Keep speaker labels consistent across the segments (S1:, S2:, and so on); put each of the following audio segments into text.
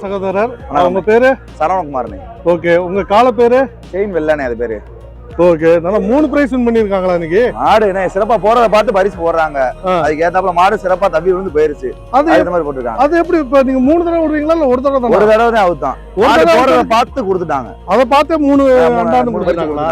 S1: சகோதரர். உங்க பேரு?
S2: சரவணகுமார்னே.
S1: ஓகே, உங்க கால பேரு?
S2: செயின் வெள்ளனே அது பேரு.
S1: ஓகே, நல்லா 3 பிரைஸ் வின் பண்ணிருக்காங்களா இன்னைக்கு?
S2: மாடு என்ன சிறப்பா போறத பார்த்து பரிசு போடுறாங்க. அதுக்கு ஏத்தாப்புல மாடு சிறப்பா தப்பி விழுந்து போயிருச்சு. அது இந்த மாதிரி போட்டுருக்காங்க.
S1: அது எப்படி இப்ப நீங்க 3 தடவை விடுறீங்களா இல்ல ஒரு தடவை தானா?
S2: ஒரு தடவை தான் அவுத்தான். மாடு போறத பார்த்து கொடுத்துட்டாங்க.
S1: அத பார்த்தே 3 அண்டாண்டு கொடுத்தாங்களா?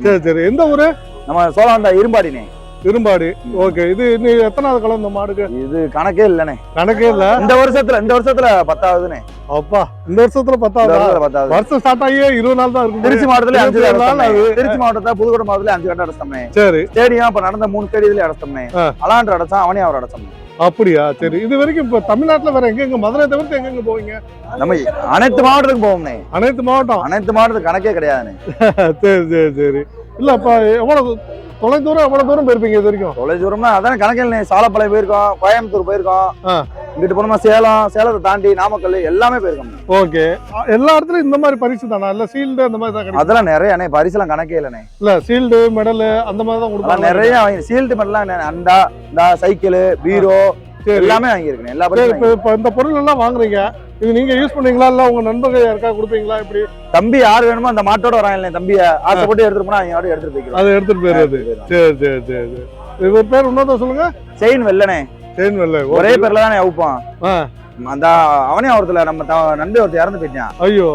S1: சரி சரி. எந்த ஊரு?
S2: நம்ம சோழவந்தா இரும்பாடினே.
S1: இரும்பாடி. ஓகே, இது இன்னும் எத்தனாவது காலம் இந்த மாடுக்கு?
S2: இது கணக்கே இல்லனே.
S1: கணக்கே இல்ல. இந்த வருஷத்துல
S2: 10ஆவதுனே.
S1: அப்பா, இந்த வருஷத்துல 10ஆவது. வருஷம் ஸ்டார்ட் ஆகி 20 நாள் தான் இருக்கு.
S2: திருச்சி மாவட்டத்துல 5 நாள். திருச்சி மாவட்டத்துல புதுக்கோட்டை மாவட்டத்துல 5 கட்ட அடச்சோம்னே. சரி. ஸ்டேடியம் இப்ப நடந்த 3 ஸ்டேடியத்துல அடச்சோம்னே. அலாண்டர் அடச்சோம், அவனே அவர் அடச்சோம்.
S1: அப்படியா? சரி. இது வரைக்கும் இப்ப தமிழ்நாட்டுல வேற எங்க மதுரை தவிர்த்து எங்க போவீங்க?
S2: நம்ம அனைத்து மாவட்டத்துக்கு போவோம்னே.
S1: அனைத்து மாவட்டத்துக்கு
S2: கணக்கே கிடையாதுனே.
S1: சரி சரி சரி. இல்ல அப்ப எவ்வளவு தூரம் போயிருப்பீங்க இது வரைக்கும்?
S2: தொலை தூரம்னா அதான் கணக்கில். சாலப்பாளையம் போயிருக்கோம், கோயம்புத்தூர் போயிருக்கோம், இங்கிட்டு போனோமா சேலத்தை தாண்டி நாமக்கல் எல்லாமே போயிருக்கோம். ஓகே,
S1: எல்லா இடத்துலயும் இந்த மாதிரி பரிசு தானா இல்ல சீல்டு அந்த மாதிரி தான்?
S2: அதெல்லாம் நிறைய பரிசுலாம் கணக்கே இல்லனே.
S1: இல்ல சீல்டு மெடல் அந்த மாதிரி தான் கொடுப்பாங்க.
S2: நிறைய சீல்டு மெடல்லாம் அண்டா, சைக்கிள், பீரோ எல்லாமே வாங்கியிருக்கேன். எல்லா பரிசும்.
S1: இப்ப இந்த பொருள் எல்லாம் வாங்குறீங்க, இது நீங்க யூஸ் பண்ணீங்களா இல்ல உங்க நண்பர்கள் யாருக்கா கொடுப்பீங்களா? இப்படி
S2: தம்பி யார் வேணுமோ அந்த மாட்டோட வராங்க. தம்பிய ஆசைப்பட்டு எடுத்துட்டு போனா அவங்க எடுத்துட்டு போய்க்கலாம்.
S1: அதை எடுத்துட்டு போயிடுறது. சரி சரி சரி. இவர் பேர் இன்னொரு சொல்லுங்க.
S2: செயின் வெள்ளனே.
S1: செயின் வெள்ளை.
S2: ஒரே பேர்ல தானே அவுப்பான். அந்த அவனே ஒருத்தர் நம்ம நண்பி ஒருத்தர் இறந்து போயிட்டான். ஐயோ,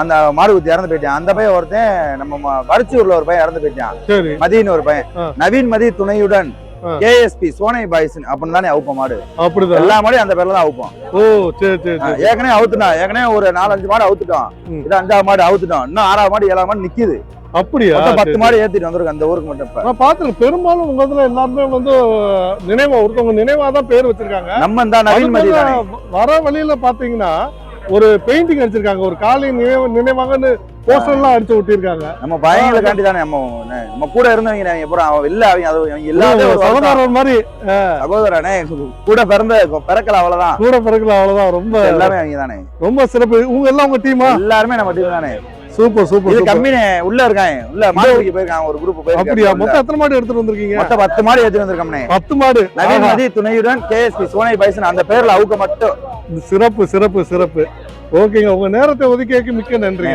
S2: அந்த மாடு ஊத்தி இறந்து போயிட்டான். அந்த பையன் ஒருத்தன் நம்ம வரிச்சூர்ல ஒரு பையன் இறந்து போயிட்டான். மதின்னு ஒரு பையன். நவீன் மதி துணையுடன் KSP சோனை பாய்ஸ் அப்படின்னு தானே அவுப்போம் மாடு. அப்படிதான் எல்லா மாடையும் அந்த பேர்ல தான் அவுப்போம். ஓ சரி சரி. ஏற்கனவே அவுத்துட்டோம். ஏற்கனவே ஒரு 4-5 மாடு அவுத்துட்டோம். இது 5ஆவது மாடு அவுத்துட்டோம். இன்னும் 6ஆவது மாடு 7ஆவது மாடு நிக்குது. அப்படியா? 10 மாடு ஏத்திட்டு வந்திருக்கு அந்த ஊருக்கு மட்டும். இப்ப நான் பாத்துறேன் பெரும்பாலும் உங்க இதுல எல்லாருமே ஒருத்தவங்க நினைவா தான் பேர் வச்சிருக்காங்க. நம்ம இந்த நவீன் மதி வர வழியில பாத்தீங்கன்னா ஒரு பெயிண்டிங் அடிச்சிருக்காங்க. ஒரு காலை நினைவாங்கன்னு போஸ்டர் எல்லாம் அடிச்சு ஒட்டிருக்காங்க. நம்ம பயங்களுக்காண்டி தானே நம்ம கூட இருந்தவங்க இல்ல அவங்க எல்லாரும் சகோதரன் மாதிரி. சகோதரனே கூட பிறக்கல அவ்வளவுதான். ரொம்ப எல்லாமே அவங்க தானே. ரொம்ப சிறப்பு. உங்க எல்லாம் உங்க டீமா? எல்லாருமே நம்ம டீம் தானே. Super super. இது கம்மினே உள்ள இருக்காங்க. உள்ள மாடுக்கு போயிருக்காங்க. ஒரு குரூப் போயிருக்காங்க. அப்படியே மொத்தம் எத்தனை மாடு எடுத்துட்டு வந்திருக்கீங்க? மொத்தம் 10 மாடு எடுத்துட்டு வந்திருக்கோம்னே. 10 மாடு. நவீன் மதி துணையுடன் KSP சோனை பாய்ஸ் அந்த பேர்ல அவுக்க மட்டும். சிறப்பு சிறப்பு சிறப்பு. ஓகேங்க, உங்க நேரத்தை ஒதுக்கியதுக்கு மிக்க நன்றி.